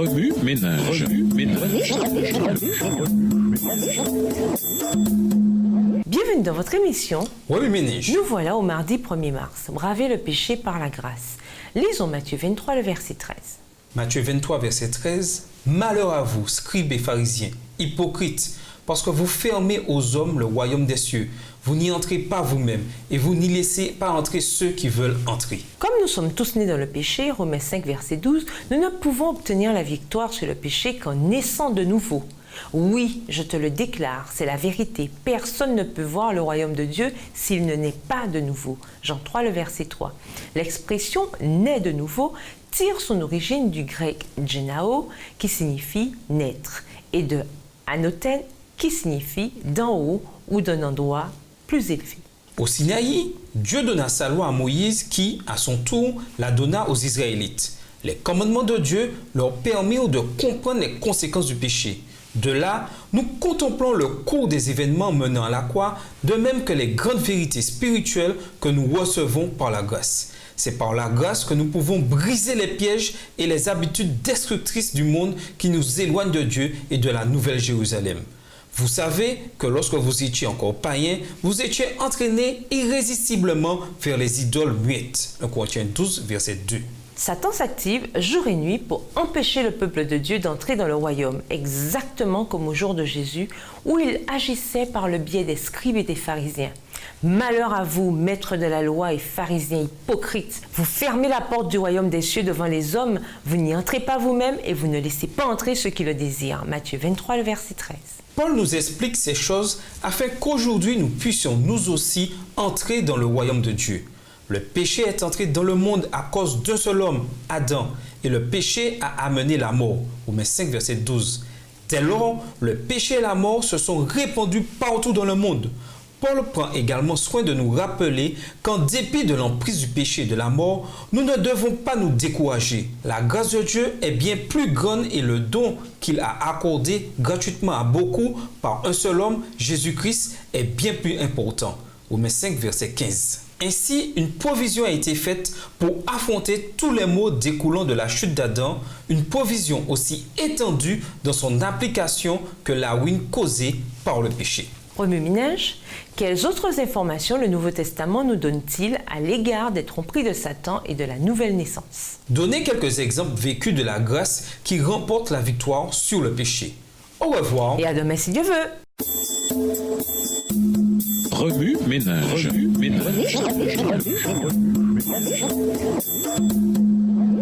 Remue ménage. Bienvenue dans votre émission. Remue ménage. Nous voilà au mardi 1er mars. Braver le péché par la grâce. Lisons Matthieu 23, le verset 13. Matthieu 23, verset 13. Malheur à vous, scribes et pharisiens, hypocrites, parce que vous fermez aux hommes le royaume des cieux. Vous n'y entrez pas vous-même et vous n'y laissez pas entrer ceux qui veulent entrer. Comme nous sommes tous nés dans le péché, Romains 5, verset 12, nous ne pouvons obtenir la victoire sur le péché qu'en naissant de nouveau. Oui, je te le déclare, c'est la vérité. Personne ne peut voir le royaume de Dieu s'il ne naît pas de nouveau. Jean 3, le verset 3. L'expression « naît de nouveau » tire son origine du grec « genao » qui signifie « naître » et de « anoten » qui signifie « d'en haut » ou d'un endroit plus élevé. Au Sinaï, Dieu donna sa loi à Moïse qui, à son tour, la donna aux Israélites. Les commandements de Dieu leur permirent de comprendre les conséquences du péché. De là, nous contemplons le cours des événements menant à la croix, de même que les grandes vérités spirituelles que nous recevons par la grâce. C'est par la grâce que nous pouvons briser les pièges et les habitudes destructrices du monde qui nous éloignent de Dieu et de la Nouvelle Jérusalem. Vous savez que lorsque vous étiez encore païens, vous étiez entraînés irrésistiblement vers les idoles muettes. 1 Corinthiens 12, verset 2. Satan s'active jour et nuit pour empêcher le peuple de Dieu d'entrer dans le royaume, exactement comme au jour de Jésus, où il agissait par le biais des scribes et des pharisiens. Malheur à vous, maîtres de la loi et pharisiens hypocrites. Vous fermez la porte du royaume des cieux devant les hommes, vous n'y entrez pas vous-même et vous ne laissez pas entrer ceux qui le désirent. Matthieu 23, le verset 13. Paul nous explique ces choses afin qu'aujourd'hui nous puissions nous aussi entrer dans le royaume de Dieu. Le péché est entré dans le monde à cause d'un seul homme, Adam, et le péché a amené la mort. Romains 5, verset 12. Dès lors, le péché et la mort se sont répandus partout dans le monde. Paul prend également soin de nous rappeler qu'en dépit de l'emprise du péché et de la mort, nous ne devons pas nous décourager. La grâce de Dieu est bien plus grande et le don qu'il a accordé gratuitement à beaucoup par un seul homme, Jésus-Christ, est bien plus important. Romains 5, verset 15. Ainsi, une provision a été faite pour affronter tous les maux découlant de la chute d'Adam, une provision aussi étendue dans son application que la ruine causée par le péché. Remue ménage, quelles autres informations le Nouveau Testament nous donne-t-il à l'égard des tromperies de Satan et de la nouvelle naissance? Donnez quelques exemples vécus de la grâce qui remporte la victoire sur le péché. Au revoir. Et à demain si Dieu veut. Remue ménage.